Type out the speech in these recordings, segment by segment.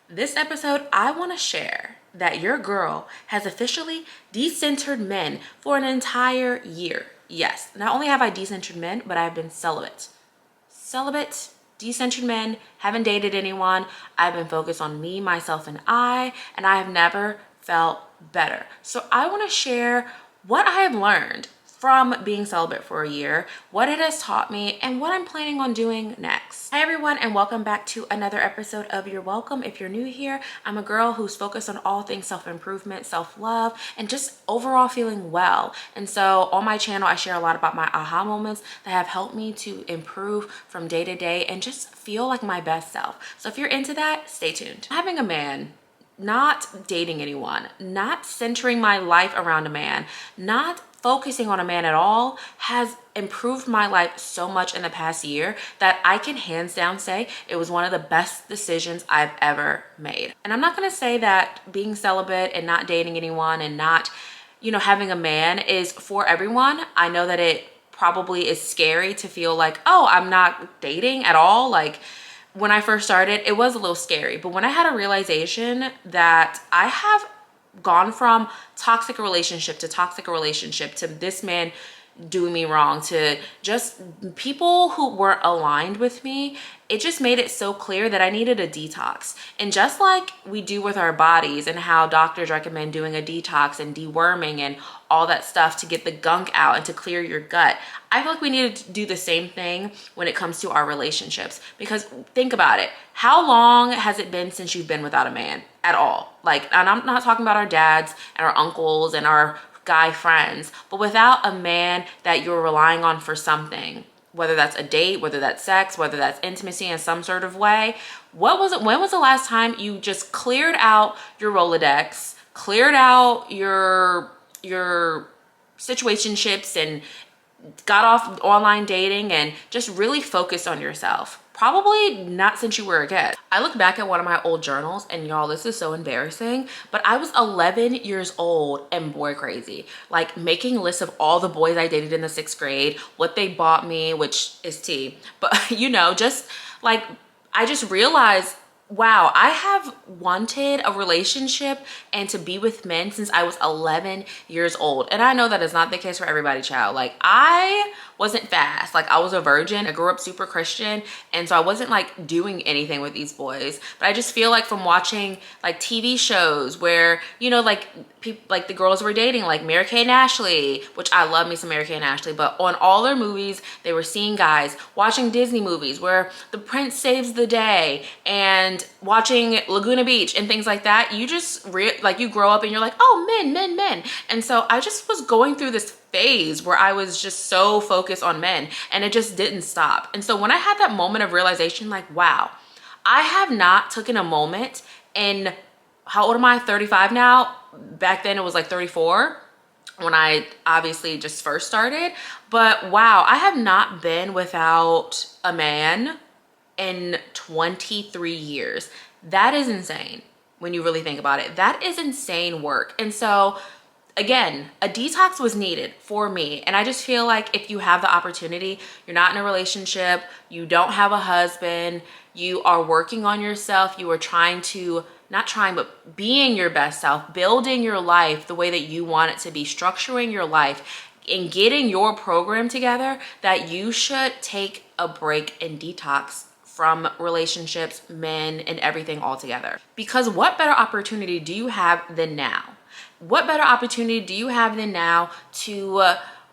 This episode, I want to share that your girl has officially decentered men for an entire year. Yes, not only have I decentered men, but I've been celibate. Celibate, decentered men, haven't dated anyone. I've been focused on me, myself, and I have never felt better. So I want to share what I have learned from being celibate for a year, what it has taught me, and what I'm planning on doing next. Hi everyone, and welcome back to another episode of You're Welcome. If you're new here, I'm a girl who's focused on all things self-improvement, self-love, and just overall feeling well. And so on my channel, I share a lot about my aha moments that have helped me to improve from day to day and just feel like my best self. So if you're into that, stay tuned. Having a man, not dating anyone, not centering my life around a man, not focusing on a man at all has improved my life so much in the past year that I can hands down say it was one of the best decisions I've ever made. And I'm not going to say that being celibate and not dating anyone and not, having a man is for everyone. I know that it probably is scary to feel like, oh, I'm not dating at all. Like, when I first started, it was a little scary. But when I had a realization that I have gone from toxic relationship to this man doing me wrong to just people who weren't aligned with me, it just made it so clear that I needed a detox. And just like we do with our bodies and how doctors recommend doing a detox and deworming and all that stuff to get the gunk out and to clear your gut, I feel like we needed to do the same thing when it comes to our relationships. Because think about it. How long has it been since you've been without a man at all? Like, and I'm not talking about our dads and our uncles and our guy friends, but without a man that you're relying on for something, whether that's a date, whether that's sex, whether that's intimacy in some sort of way. When was the last time you just cleared out your Rolodex, cleared out your situationships and got off online dating and just really focused on yourself? Probably not since you were a kid. I look back at one of my old journals and y'all, this is so embarrassing, but I was 11 years old and boy crazy. Like making lists of all the boys I dated in the 6th grade, what they bought me, which is tea. But just like, I just realized, wow, I have wanted a relationship and to be with men since I was 11 years old. And I know that is not the case for everybody, child. Like, I wasn't fast. Like, I was a virgin. I grew up super Christian. And so I wasn't like doing anything with these boys. But I just feel like from watching like TV shows where, like people, like the girls were dating, like Mary Kay and Ashley, which I love me some Mary Kay and Ashley, but on all their movies, they were seeing guys, watching Disney movies where the prince saves the day and watching Laguna Beach and things like that. You just you grow up and you're like, oh, men. And so I just was going through this phase where I was just so focused on men and it just didn't stop. And so when I had that moment of realization, like, wow, I have not taken a moment in, how old am I? 35 now. Back then it was like 34 when I obviously just first started. But wow, I have not been without a man in 23 years. That is insane when you really think about it. That is insane work. And so again, a detox was needed for me. And I just feel like if you have the opportunity, you're not in a relationship, you don't have a husband, you are working on yourself, you are trying to, not trying, but being your best self, building your life the way that you want it to be, structuring your life and getting your program together, that you should take a break and detox from relationships, men, and everything altogether. Because what better opportunity do you have than now? What better opportunity do you have than now to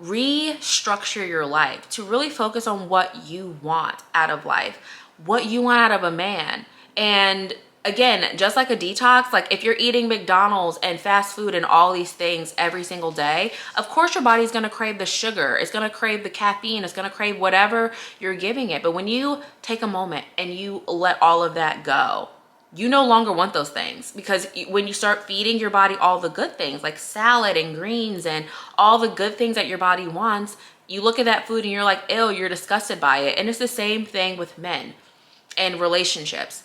restructure your life, to really focus on what you want out of life, what you want out of a man? And again, just like a detox, like if you're eating McDonald's and fast food and all these things every single day, of course your body's gonna crave the sugar, it's gonna crave the caffeine, it's gonna crave whatever you're giving it. But when you take a moment and you let all of that go, you no longer want those things, because when you start feeding your body all the good things like salad and greens and all the good things that your body wants, you look at that food and you're like, ew, you're disgusted by it. And it's the same thing with men and relationships.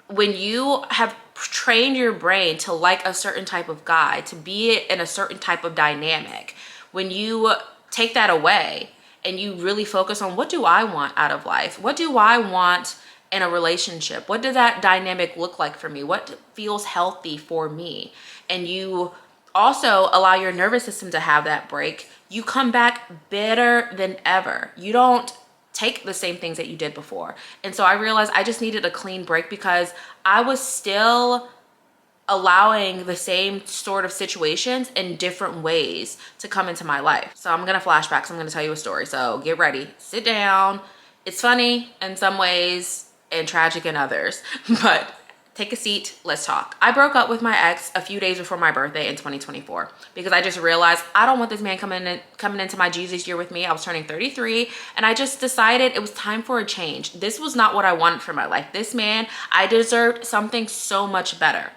When you have trained your brain to like a certain type of guy, to be in a certain type of dynamic, when you take that away and you really focus on, what do I want out of life? What do I want in a relationship? What does that dynamic look like for me? What feels healthy for me? And you also allow your nervous system to have that break. You come back better than ever. You don't take the same things that you did before. And so I realized I just needed a clean break because I was still allowing the same sort of situations in different ways to come into my life. So I'm gonna flashback, so I'm gonna tell you a story. So get ready, sit down. It's funny in some ways and tragic in others, but take a seat, let's talk. I broke up with my ex a few days before my birthday in 2024 because I just realized I don't want this man coming into my Jesus year with me. I was turning 33 and I just decided it was time for a change. This was not what I wanted for my life. This man, I deserved something so much better.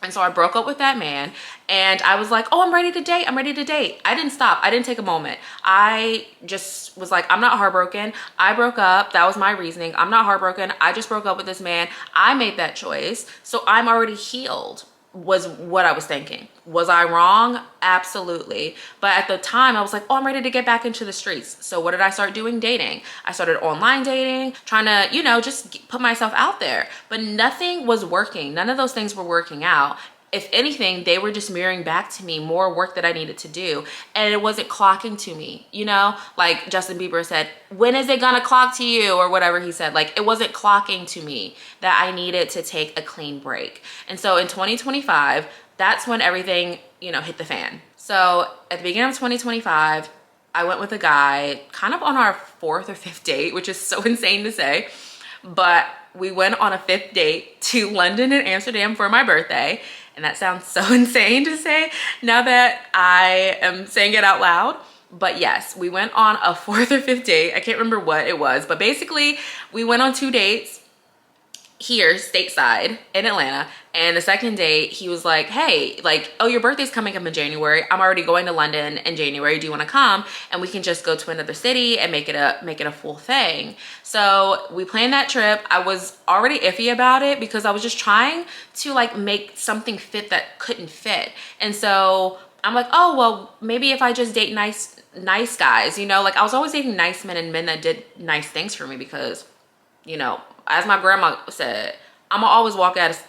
And so I broke up with that man and I was like, oh, I'm ready to date. I'm ready to date. I didn't stop. I didn't take a moment. I just was like, I'm not heartbroken. I broke up. That was my reasoning. I'm not heartbroken. I just broke up with this man. I made that choice. So I'm already healed, was what I was thinking. Was I wrong? Absolutely. But at the time I was like, oh, I'm ready to get back into the streets. So what did I start doing? Dating. I started online dating, trying to, you know, just put myself out there, but nothing was working. None of those things were working out. If anything, they were just mirroring back to me more work that I needed to do. And it wasn't clocking to me, you know, like Justin Bieber said, when is it gonna clock to you, or whatever he said. Like, it wasn't clocking to me that I needed to take a clean break. And so in 2025, that's when everything, you know, hit the fan. So at the beginning of 2025, I went with a guy kind of on our 4th or 5th date, which is so insane to say, but we went on a 5th date to London and Amsterdam for my birthday. And that sounds so insane to say now that I am saying it out loud. But yes, we went on a 4th or 5th date. I can't remember what it was, but basically we went on 2 dates here stateside in Atlanta. And the second date, he was like, hey, like, oh, your birthday's coming up in January. I'm already going to London in January. Do you want to come? And we can just go to another city and make it a full thing. So we planned that trip. I was already iffy about it because I was just trying to like make something fit that couldn't fit. And so I'm like, oh, well, maybe if I just date nice guys, you know, like I was always dating nice men and men that did nice things for me because, you know, as my grandma said, I'm gonna always walk out of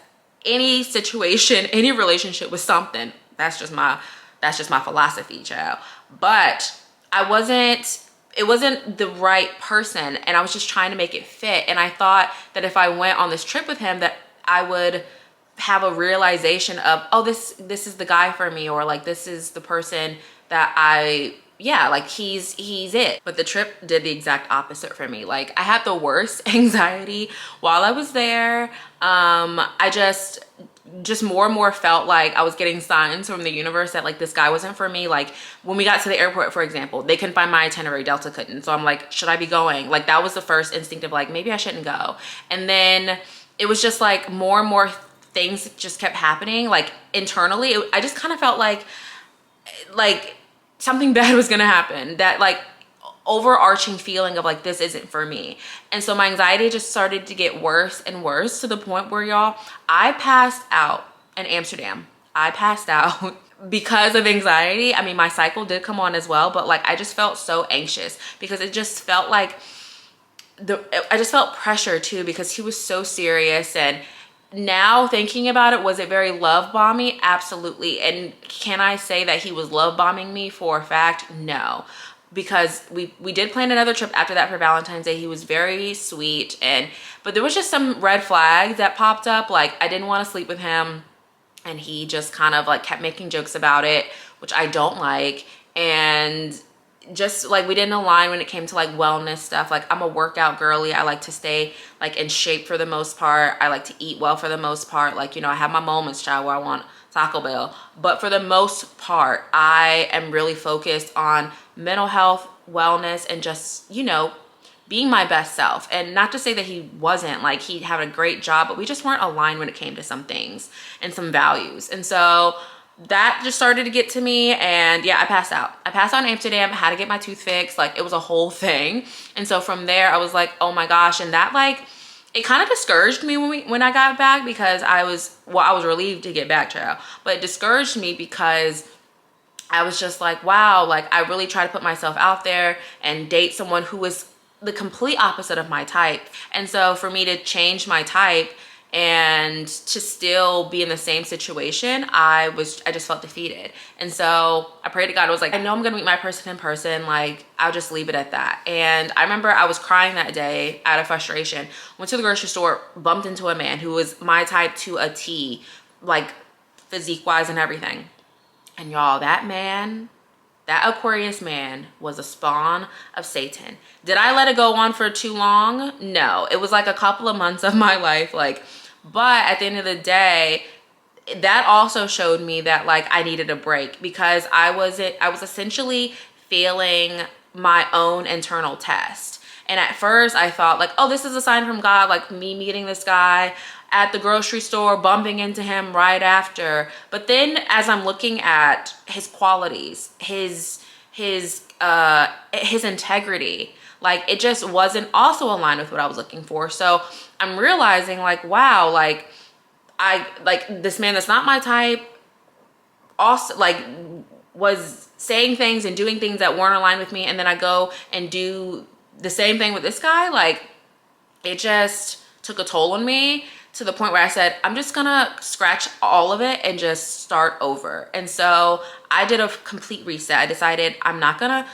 any situation, any relationship with something. That's just my philosophy, child. But it wasn't the right person, and I was just trying to make it fit. And I thought that if I went on this trip with him, that I would have a realization of, oh, this is the guy for me, or like this is the person that like he's it. But the trip did the exact opposite for me. Like, I had the worst anxiety while I was there. I just more and more felt like I was getting signs from the universe that like this guy wasn't for me. Like when we got to the airport, for example, they couldn't find my itinerary, Delta couldn't. So I'm like, should I be going? Like that was the first instinct of like, maybe I shouldn't go. And then it was just like more and more things just kept happening. Like internally, I just kind of felt like something bad was gonna happen, that like overarching feeling of like, this isn't for me. And so my anxiety just started to get worse and worse to the point where, y'all, I passed out in Amsterdam. I passed out because of anxiety. I mean, my cycle did come on as well, but like I just felt so anxious because it just felt like I just felt pressure too, because he was so serious. And now thinking about it, was it very love bombing? Absolutely. And can I say that he was love bombing me for a fact? No, because we did plan another trip after that for Valentine's Day. He was very sweet, but there was just some red flags that popped up. Like I didn't want to sleep with him, and he just kind of like kept making jokes about it, which I don't like. And just like we didn't align when it came to like wellness stuff. Like I'm a workout girly. I like to stay like in shape for the most part. I like to eat well for the most part. Like, you know, I have my moments, child, where I want Taco Bell, but for the most part, I am really focused on mental health, wellness, and just, you know, being my best self. And not to say that he wasn't, like he had a great job, but we just weren't aligned when it came to some things and some values. And so that just started to get to me, and yeah, I passed out in Amsterdam. I had to get my tooth fixed. Like it was a whole thing. And so from there I was like, oh my gosh. And that like, it kind of discouraged me when I got back, because I was relieved to get back, child, but it discouraged me because I was just like, wow, like I really try to put myself out there and date someone who is the complete opposite of my type. And so for me to change my type and to still be in the same situation, I just felt defeated. And so I prayed to God. I was like, I know I'm gonna meet my person in person. Like, I'll just leave it at that. And I remember I was crying that day out of frustration. Went to the grocery store, bumped into a man who was my type to a T, like physique wise and everything. And y'all, that Aquarius man was a spawn of Satan. Did I let it go on for too long? No. It was like a couple of months of my life. Like, but at the end of the day, that also showed me that like I needed a break, because I was essentially failing my own internal test. And at first I thought like, oh, this is a sign from God, like me meeting this guy at the grocery store, bumping into him right after. But then as I'm looking at his qualities, his integrity, like it just wasn't also aligned with what I was looking for. So I'm realizing like, wow, like this man that's not my type also like was saying things and doing things that weren't aligned with me, and then I go and do the same thing with this guy. Like, it just took a toll on me to the point where I said, I'm just gonna scratch all of it and just start over. And so I did a complete reset. I decided I'm not gonna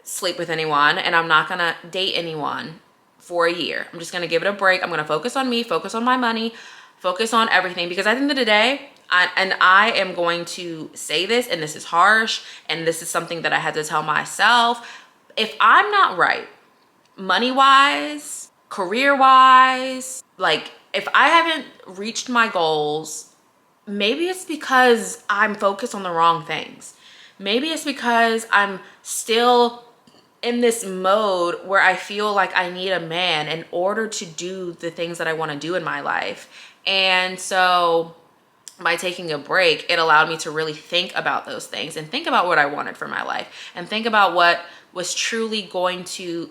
sleep with anyone and I'm not gonna date anyone for a year. I'm just gonna give it a break. I'm gonna focus on me, focus on my money, focus on everything, because at the end of the day, I am going to say this, and this is harsh, and this is something that I had to tell myself. If I'm not right, money-wise, career-wise, like if I haven't reached my goals, maybe it's because I'm focused on the wrong things. Maybe it's because I'm still in this mode where I feel like I need a man in order to do the things that I want to do in my life. And so by taking a break, it allowed me to really think about those things and think about what I wanted for my life and think about what was truly going to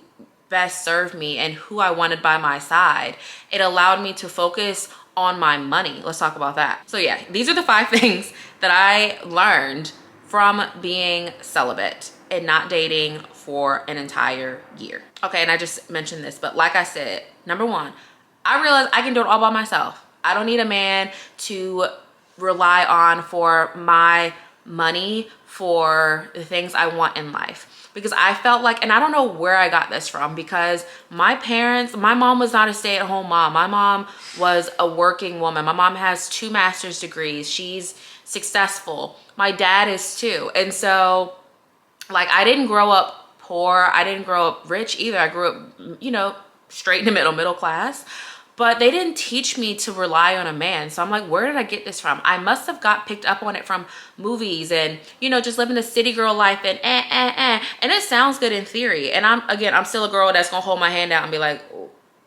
best serve me and who I wanted by my side. It allowed me to focus on my money. Let's talk about that. So yeah, these are the 5 things that I learned from being celibate and not dating for an entire year. Okay, and I just mentioned this, but like I said, number 1, I realized I can do it all by myself. I don't need a man to rely on for my money for the things I want in life. Because I felt like, and I don't know where I got this from, because my mom was not a stay-at-home mom. My mom was a working woman. My mom has 2 master's degrees. She's successful. My dad is too. And so like, I didn't grow up poor. I didn't grow up rich either. I grew up, straight in the middle class. But they didn't teach me to rely on a man. So I'm like, where did I get this from? I must have got picked up on it from movies and, just living a city girl life and And it sounds good in theory. And I'm still a girl that's gonna hold my hand out and be like,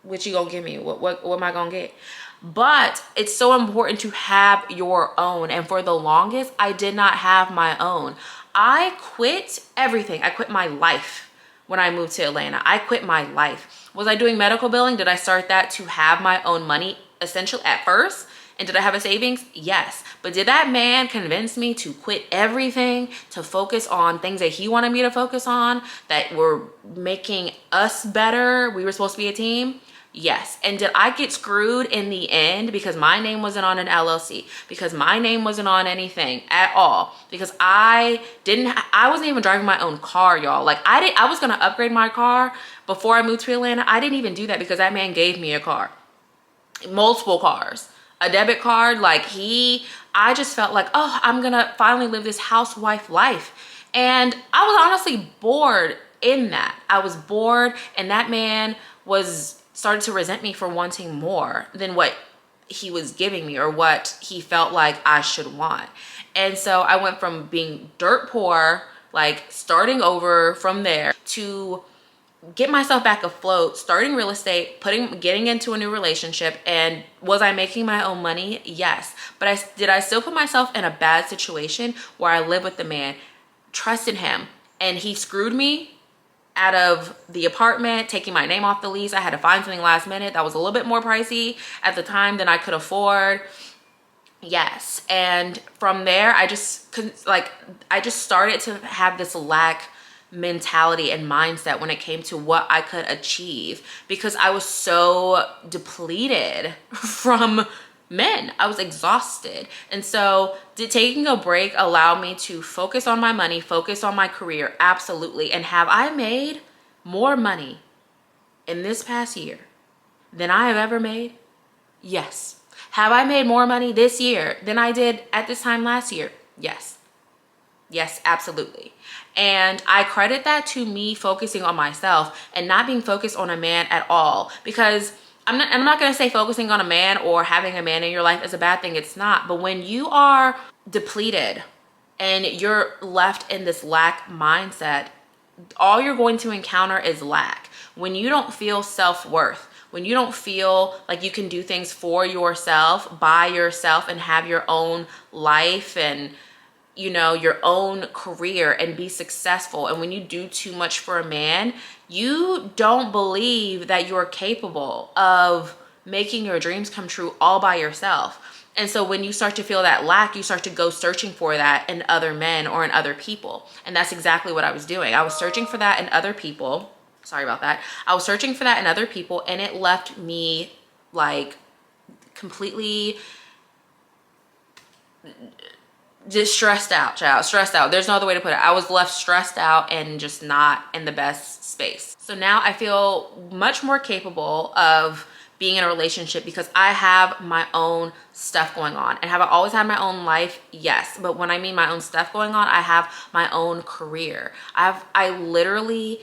what you gonna give me? What am I gonna get? But it's so important to have your own. And for the longest, I did not have my own. I quit everything. I quit my life when I moved to Atlanta. I quit my life. Was I doing medical billing? Did I start that to have my own money essentially at first? And did I have a savings? Yes. But did that man convince me to quit everything to focus on things that he wanted me to focus on that were making us better? We were supposed to be a team. Yes. And did I get screwed in the end because my name wasn't on an LLC, because my name wasn't on anything at all, because I wasn't even driving my own car, y'all. Like I was going to upgrade my car before I moved to Atlanta. I didn't even do that because that man gave me a car, multiple cars, a debit card. I just felt like, oh, I'm going to finally live this housewife life. And I was honestly bored in that. I was bored, and that man started to resent me for wanting more than what he was giving me or what he felt like I should want. And so I went from being dirt poor, like starting over from there, to get myself back afloat, starting real estate, getting into a new relationship. And was I making my own money? Yes. But did I still put myself in a bad situation where I lived with the man, trusted him, and he screwed me out of the apartment, taking my name off the lease. I had to find something last minute that was a little bit more pricey at the time than I could afford. Yes. And from there, I just started to have this lack mentality and mindset when it came to what I could achieve, because I was so depleted from men. I was exhausted. And so did taking a break allow me to focus on my money, focus on my career? Absolutely. And have I made more money in this past year than I have ever made? Yes. Have I made more money this year than I did at this time last year? Yes. Yes, absolutely. And I credit that to me focusing on myself and not being focused on a man at all, because I'm not going to say focusing on a man or having a man in your life is a bad thing. It's not. But when you are depleted and you're left in this lack mindset, all you're going to encounter is lack. When you don't feel self-worth, when you don't feel like you can do things for yourself, by yourself, and have your own life and, you know, your own career and be successful, and when you do too much for a man, you don't believe that you're capable of making your dreams come true all by yourself. And so when you start to feel that lack, you start to go searching for that in other men or in other people. And that's exactly what I was doing. I was searching for that in other people. Sorry about that. I was searching for that in other people, and it left me like completely just stressed out, child. Stressed out. There's no other way to put it. I was left stressed out and just not in the best space. So now I feel much more capable of being in a relationship because I have my own stuff going on. And have I always had my own life? Yes. But when I mean my own stuff going on, I have my own career. I literally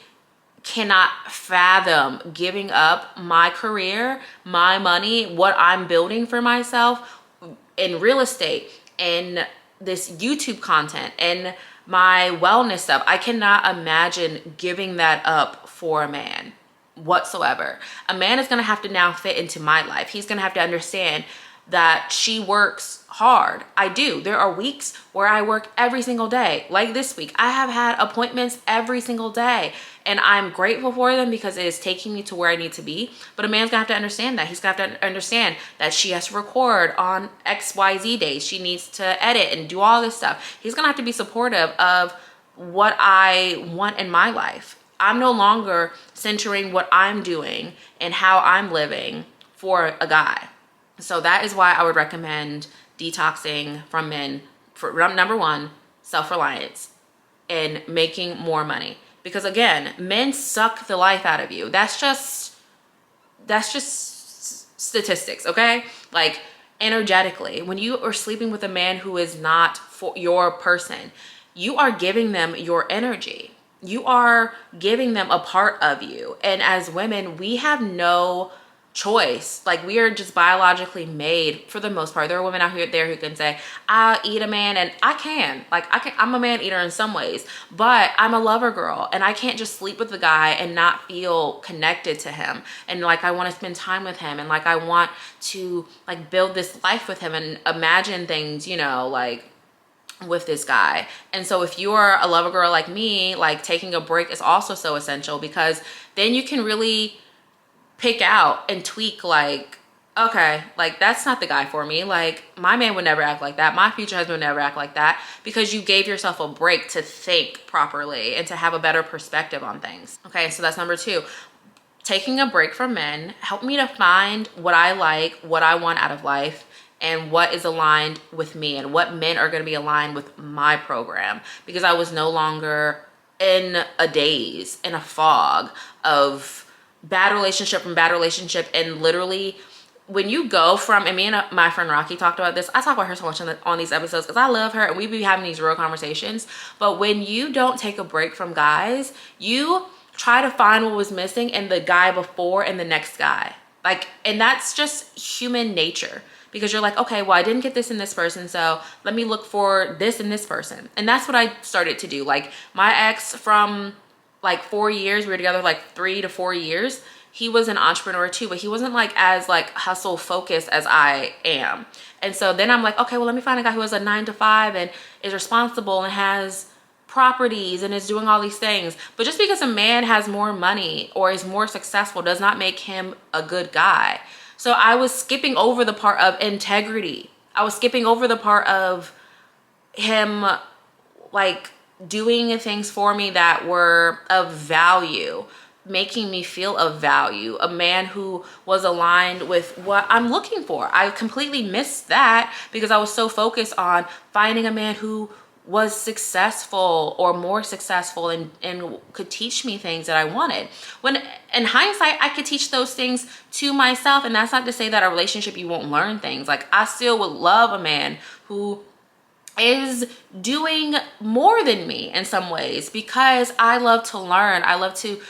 cannot fathom giving up my career, my money, what I'm building for myself in real estate, in this YouTube content, and my wellness stuff. I cannot imagine giving that up for a man whatsoever. A man is going to have to now fit into my life. He's going to have to understand that she works hard. I do. There are weeks where I work every single day. Like this week, I have had appointments every single day, and I'm grateful for them because it is taking me to where I need to be. But a man's gonna have to understand that. He's gonna have to understand that she has to record on XYZ days. She needs to edit and do all this stuff. He's gonna have to be supportive of what I want in my life. I'm no longer centering what I'm doing and how I'm living for a guy. So that is why I would recommend detoxing from men for number one, self-reliance and making more money. Because again, men suck the life out of you. That's just statistics, okay? Like energetically, when you are sleeping with a man who is not for your person, you are giving them your energy. You are giving them a part of you. And as women, we have no choice. Like, we are just biologically made for the most part. There are women out there who can say, I'll eat a man, and I can. Like, I'm a man eater in some ways, but I'm a lover girl, and I can't just sleep with the guy and not feel connected to him. And like, I want to spend time with him, and like, I want to like build this life with him and imagine things, you know, like with this guy. And so if you are a lover girl like me, like taking a break is also so essential, because then you can really pick out and tweak, like, okay, like that's not the guy for me. Like, my man would never act like that. My future husband would never act like that, because you gave yourself a break to think properly and to have a better perspective on things. Okay, so that's number two. Taking a break from men helped me to find what I like, what I want out of life, and what is aligned with me, and what men are going to be aligned with my program, because I was no longer in a daze, in a fog of bad relationship from bad relationship. And literally, when you go from, and me and my friend Rocky talked about this, I talk about her so much on these episodes because I love her and we be having these real conversations. But when you don't take a break from guys, you try to find what was missing in the guy before and the next guy. Like, and that's just human nature, because you're like, okay, well, I didn't get this in this person, so let me look for this in this person. And that's what I started to do. Like, my ex from like 4 years, we were together like 3 to 4 years. He was an entrepreneur too, but he wasn't like as like hustle focused as I am. And so then I'm like, okay, well, let me find a guy who has a 9 to 5 and is responsible and has properties and is doing all these things. But just because a man has more money or is more successful does not make him a good guy. So I was skipping over the part of integrity. I was skipping over the part of him like doing things for me that were of value, making me feel of value, a man who was aligned with what I'm looking for. I completely missed that because I was so focused on finding a man who was successful or more successful and could teach me things that I wanted. When in hindsight, I could teach those things to myself. And that's not to say that a relationship you won't learn things. Like, I still would love a man who is doing more than me in some ways, because I love to learn. I love to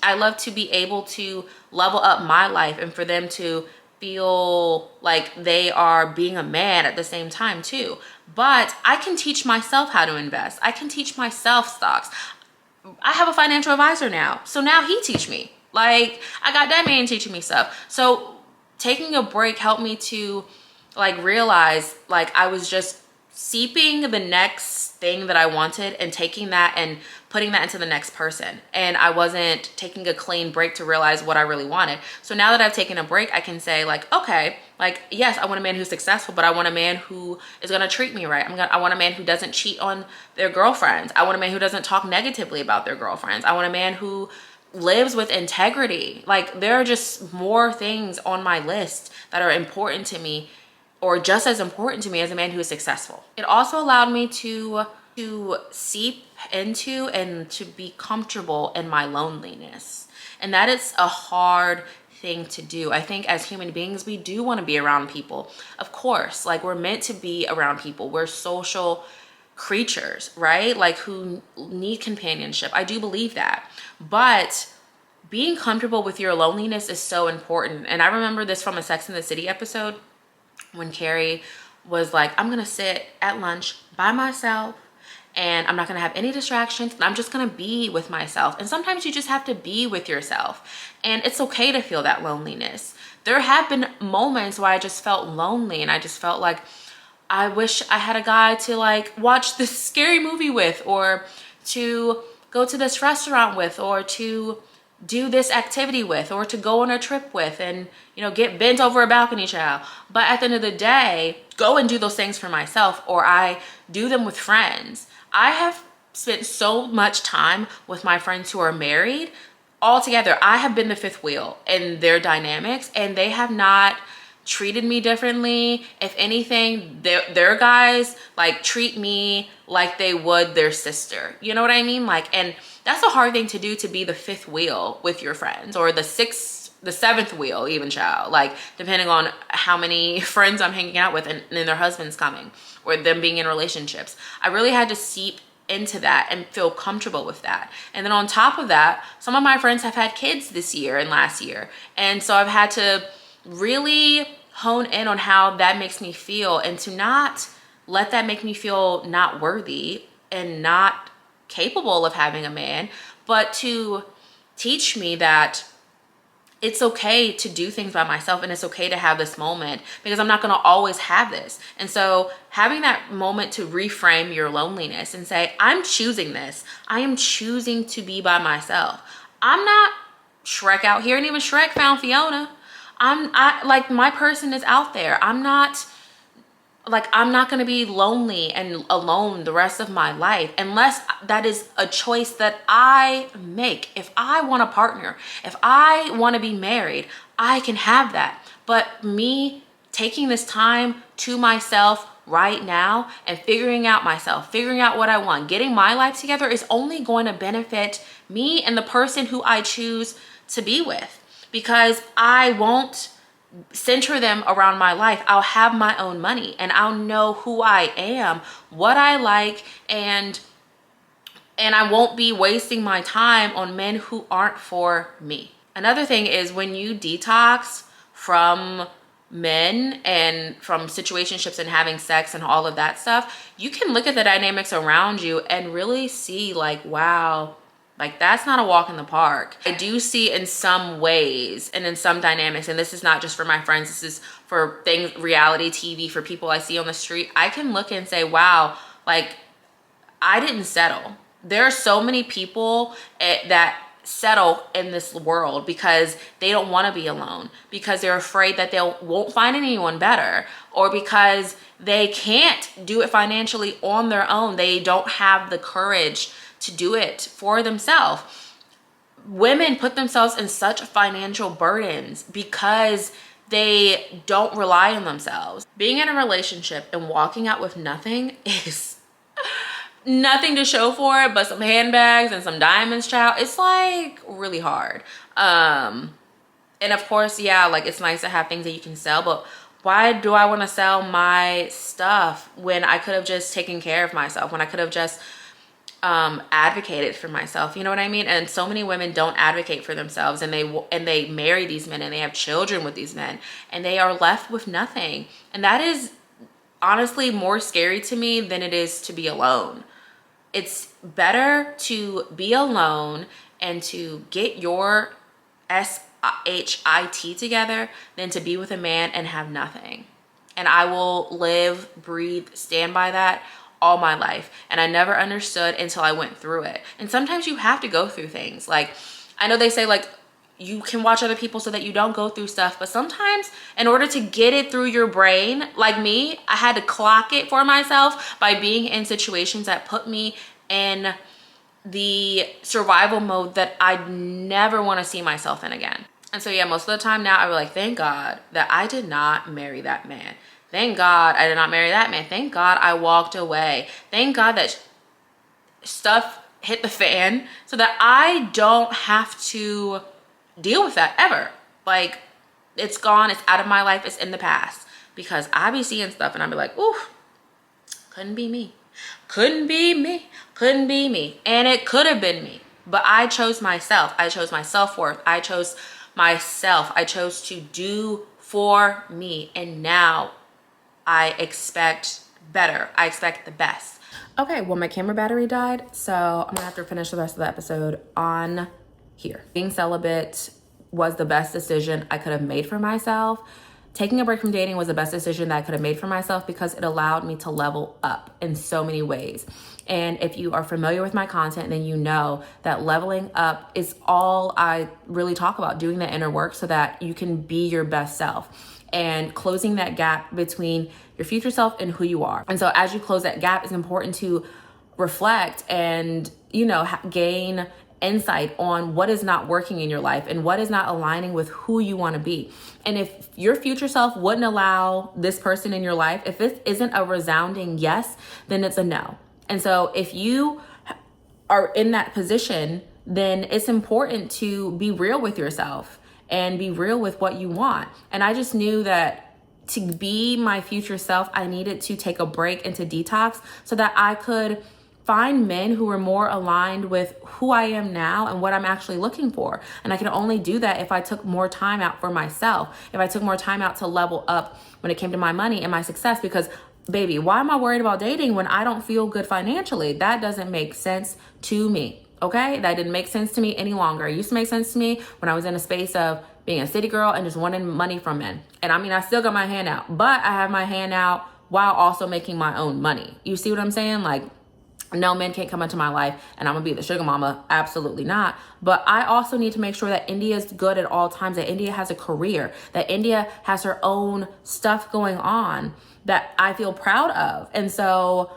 I love to be able to level up my life and for them to feel like they are being a man at the same time too. But I can teach myself how to invest. I can teach myself stocks. I have a financial advisor now. So now he teach me. Like, I got that man teaching me stuff. So taking a break helped me to like realize like I was just seeping the next thing that I wanted and taking that and putting that into the next person. And I wasn't taking a clean break to realize what I really wanted. So now that I've taken a break, I can say like, okay, like, yes, I want a man who's successful, but I want a man who is going to treat me right. I want a man who doesn't cheat on their girlfriends. I want a man who doesn't talk negatively about their girlfriends. I want a man who lives with integrity. Like, there are just more things on my list that are important to me, or just as important to me as a man who is successful. It also allowed me to seep into and to be comfortable in my loneliness. And that is a hard thing to do. I think as human beings, we do want to be around people. Of course, like, we're meant to be around people. We're social creatures, right? Like, who need companionship. I do believe that. But being comfortable with your loneliness is so important. And I remember this from a Sex and the City episode, when Carrie was like, I'm gonna sit at lunch by myself and I'm not gonna have any distractions. I'm just gonna be with myself. And sometimes you just have to be with yourself. And it's okay to feel that loneliness. There have been moments where I just felt lonely and I just felt like I wish I had a guy to like watch this scary movie with, or to go to this restaurant with, or to do this activity with, or to go on a trip with, and get bent over a balcony, child. But at the end of the day, go and do those things for myself, or I do them with friends. I have spent so much time with my friends who are married. Altogether, I have been the fifth wheel in their dynamics, and they have not treated me differently. If anything, their guys like treat me like they would their sister. You know what I mean? Like, and that's a hard thing to do, to be the fifth wheel with your friends, or the seventh wheel even, child. Like, depending on how many friends I'm hanging out with and their husbands coming, or them being in relationships. I really had to seep into that and feel comfortable with that. And then on top of that, some of my friends have had kids this year and last year. And so I've had to really hone in on how that makes me feel, and to not let that make me feel not worthy and not capable of having a man, but to teach me that it's okay to do things by myself, and it's okay to have this moment, because I'm not going to always have this. And so having that moment to reframe your loneliness and say, I'm choosing this. I am choosing to be by myself. I'm not Shrek out here, and even Shrek found Fiona. Like, my person is out there. I'm not going to be lonely and alone the rest of my life, unless that is a choice that I make. If I want a partner, if I want to be married, I can have that. But me taking this time to myself right now and figuring out myself, figuring out what I want, getting my life together, is only going to benefit me and the person who I choose to be with, because I won't center them around my life. I'll have my own money, and I'll know who I am, what I like, and I won't be wasting my time on men who aren't for me. Another thing is, when you detox from men and from situationships and having sex and all of that stuff, you can look at the dynamics around you and really see like, wow, like, that's not a walk in the park. I do see in some ways and in some dynamics, and this is not just for my friends, this is for things, reality TV, for people I see on the street. I can look and say, wow, like, I didn't settle. There are so many people that settle in this world because they don't want to be alone, because they're afraid that they won't find anyone better, or because they can't do it financially on their own. They don't have the courage to do it for themselves. Women put themselves in such financial burdens because they don't rely on themselves. Being in a relationship and walking out with nothing is nothing to show for it but some handbags and some diamonds, child. It's like really hard. And of course, yeah, like it's nice to have things that you can sell, but why do I want to sell my stuff when I could have just taken care of myself, when I could have just advocated for myself? You know what I mean? And so many women don't advocate for themselves, and they marry these men and they have children with these men, and they are left with nothing. And that is honestly more scary to me than it is to be alone. It's better to be alone and to get your SHIT together than to be with a man and have nothing. And I will live, breathe, stand by that all my life. And I never understood until I went through it. And sometimes you have to go through things. Like, I know they say like you can watch other people so that you don't go through stuff, but sometimes in order to get it through your brain, like me, I had to clock it for myself by being in situations that put me in the survival mode that I never want to see myself in again. And so yeah, most of the time now I be like, thank God that I did not marry that man. Thank God I did not marry that man. Thank God I walked away. Thank God that stuff hit the fan so that I don't have to deal with that ever. Like, it's gone, it's out of my life, it's in the past. Because I be seeing stuff and I be like, ooh, couldn't be me. Couldn't be me. Couldn't be me. And it could have been me. But I chose myself. I chose my self-worth. I chose myself. I chose to do for me. And now I expect better. I expect the best. Okay, well, my camera battery died, so I'm gonna have to finish the rest of the episode on here. Being celibate was the best decision I could have made for myself. Taking a break from dating was the best decision that I could have made for myself because it allowed me to level up in so many ways. And if you are familiar with my content, then you know that leveling up is all I really talk about, doing the inner work so that you can be your best self and closing that gap between your future self and who you are. And so as you close that gap, it's important to reflect and, you know, gain insight on what is not working in your life and what is not aligning with who you want to be. And if your future self wouldn't allow this person in your life, if it isn't a resounding yes, then it's a no. And so if you are in that position, then it's important to be real with yourself and be real with what you want. And I just knew that to be my future self, I needed to take a break and to detox so that I could find men who were more aligned with who I am now and what I'm actually looking for. And I can only do that if I took more time out for myself, if I took more time out to level up when it came to my money and my success. Because baby, why am I worried about dating when I don't feel good financially? That doesn't make sense to me. Okay, that didn't make sense to me any longer. It used to make sense to me when I was in a space of being a city girl and just wanting money from men. And I mean, I still got my hand out, but I have my hand out while also making my own money. You see what I'm saying? Like, no, men can't come into my life and I'm gonna be the sugar mama. Absolutely not. But I also need to make sure that India is good at all times, that India has a career, that India has her own stuff going on that I feel proud of. And so,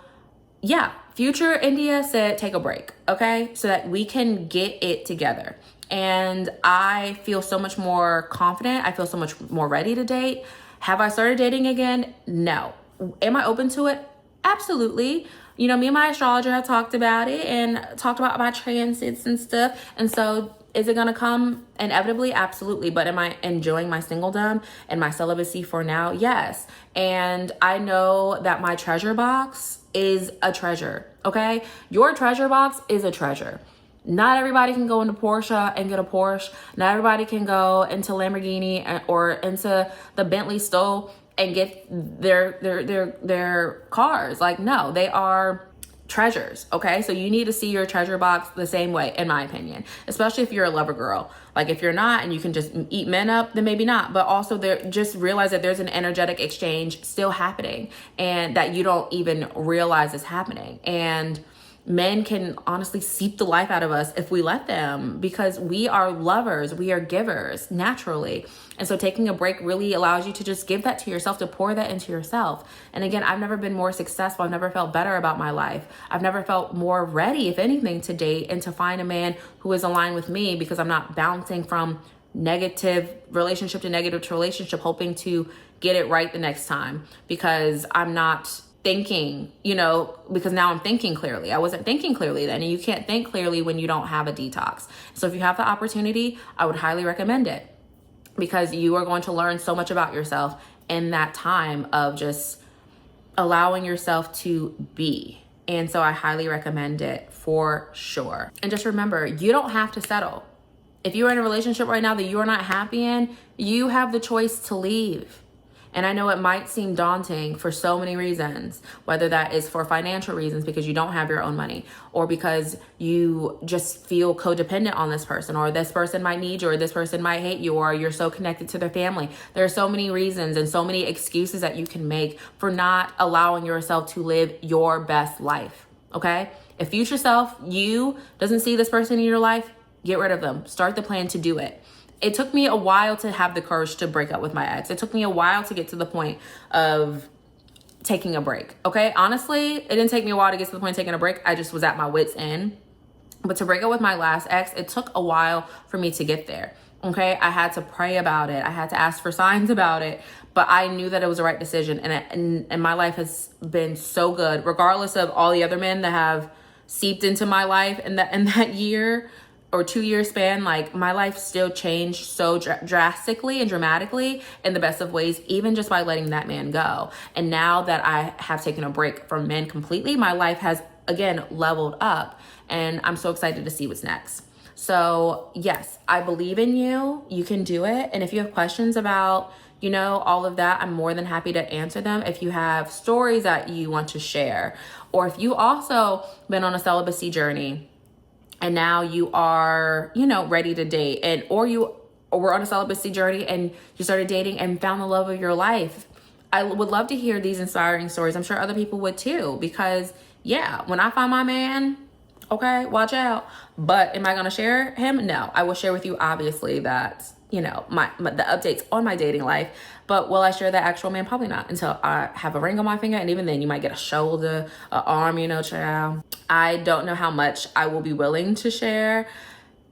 yeah, future India said, take a break, okay? So that we can get it together. And I feel so much more confident. I feel so much more ready to date. Have I started dating again? No. Am I open to it? Absolutely. You know, me and my astrologer have talked about it and talked about my transits and stuff. And so is it going to come inevitably? Absolutely. But am I enjoying my singledom and my celibacy for now? Yes. And I know that my treasure box is a treasure. Okay. Your treasure box is a treasure. Not everybody can go into Porsche and get a Porsche. Not everybody can go into Lamborghini or into the Bentley stove and get their cars. Like, no, they are treasures. Okay. So you need to see your treasure box the same way, in my opinion, especially if you're a lover girl. Like, if you're not and you can just eat men up, then maybe not. But also just realize that there's an energetic exchange still happening and that you don't even realize is happening. And Men can honestly seep the life out of us if we let them, because we are lovers, we are givers naturally. And so taking a break really allows you to just give that to yourself, to pour that into yourself. And again, I've never been more successful. I've never felt better about my life. I've never felt more ready, if anything, to date and to find a man who is aligned with me, because I'm not bouncing from negative relationship to negative relationship, hoping to get it right the next time, because I'm not thinking, because now I'm thinking clearly. I wasn't thinking clearly then, and you can't think clearly when you don't have a detox. So if you have the opportunity, I would highly recommend it, because you are going to learn so much about yourself in that time of just allowing yourself to be. And so I highly recommend it for sure. And just remember, you don't have to settle. If you're in a relationship right now that you're not happy in, you have the choice to leave. And I know it might seem daunting for so many reasons, whether that is for financial reasons because you don't have your own money, or because you just feel codependent on this person, or this person might need you, or this person might hate you, or you're so connected to their family. There are so many reasons and so many excuses that you can make for not allowing yourself to live your best life, okay? If future self, you, doesn't see this person in your life, get rid of them. Start the plan to do it. It took me a while to have the courage to break up with my ex. It took me a while to get to the point of taking a break. Okay. Honestly, it didn't take me a while to get to the point of taking a break. I just was at my wit's end. But to break up with my last ex, it took a while for me to get there. Okay. I had to pray about it. I had to ask for signs about it, but I knew that it was the right decision. And my life has been so good, regardless of all the other men that have seeped into my life in that year or 2 year span. Like, my life still changed so drastically and dramatically in the best of ways, even just by letting that man go. And now that I have taken a break from men completely, my life has again leveled up, and I'm so excited to see what's next. So yes, I believe in you. You can do it. And if you have questions about, all of that, I'm more than happy to answer them. If you have stories that you want to share, or if you also been on a celibacy journey and now you are, ready to date, or were on a celibacy journey and you started dating and found the love of your life, I would love to hear these inspiring stories. I'm sure other people would too, because when I find my man, okay, watch out. But am I going to share him? No, I will share with you, obviously, that, the updates on my dating life. But will I share that actual man? Probably not, until I have a ring on my finger. And even then, you might get a shoulder, an arm, child. I don't know how much I will be willing to share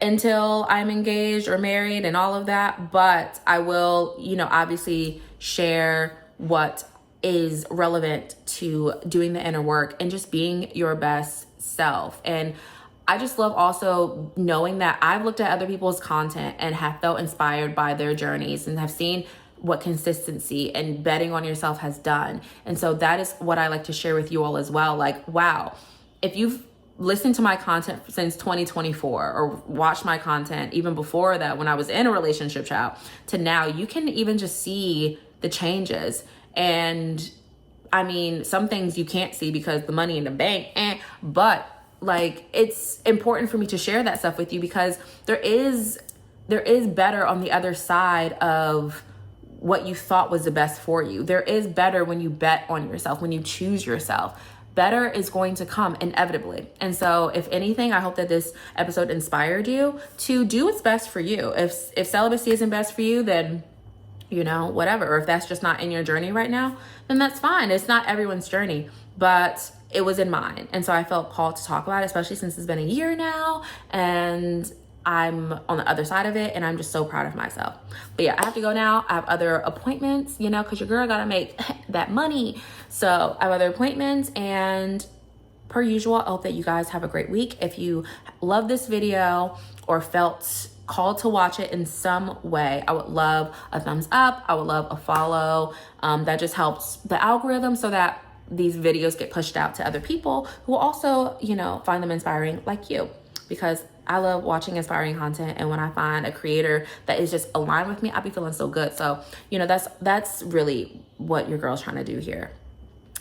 until I'm engaged or married and all of that. But I will, obviously share what is relevant to doing the inner work and just being your best self. And I just love also knowing that I've looked at other people's content and have felt inspired by their journeys and have seen what consistency and betting on yourself has done. And so that is what I like to share with you all as well. Like, wow, if you've listened to my content since 2024 or watched my content even before that, when I was in a relationship, child, to now, you can even just see the changes. And I mean, some things you can't see because the money in the bank, but like, it's important for me to share that stuff with you, because there is better on the other side of what you thought was the best for you. There is better when you bet on yourself, when you choose yourself. Better is going to come inevitably. And so if anything, I hope that this episode inspired you to do what's best for you. If celibacy isn't best for you, then whatever. Or if that's just not in your journey right now, then that's fine. It's not everyone's journey, but it was in mine. And so I felt called to talk about it, especially since it's been a year now and I'm on the other side of it, and I'm just so proud of myself. But yeah, I have to go now. I have other appointments, because your girl got to make that money. So I have other appointments, and per usual, I hope that you guys have a great week. If you love this video or felt called to watch it in some way, I would love a thumbs up. I would love a follow. That just helps the algorithm so that these videos get pushed out to other people who also, find them inspiring like you, because I love watching inspiring content. And when I find a creator that is just aligned with me, I'll be feeling so good. So, that's really what your girl's trying to do here.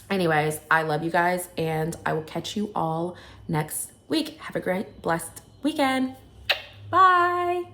Anyways, I love you guys, and I will catch you all next week. Have a great, blessed weekend. Bye.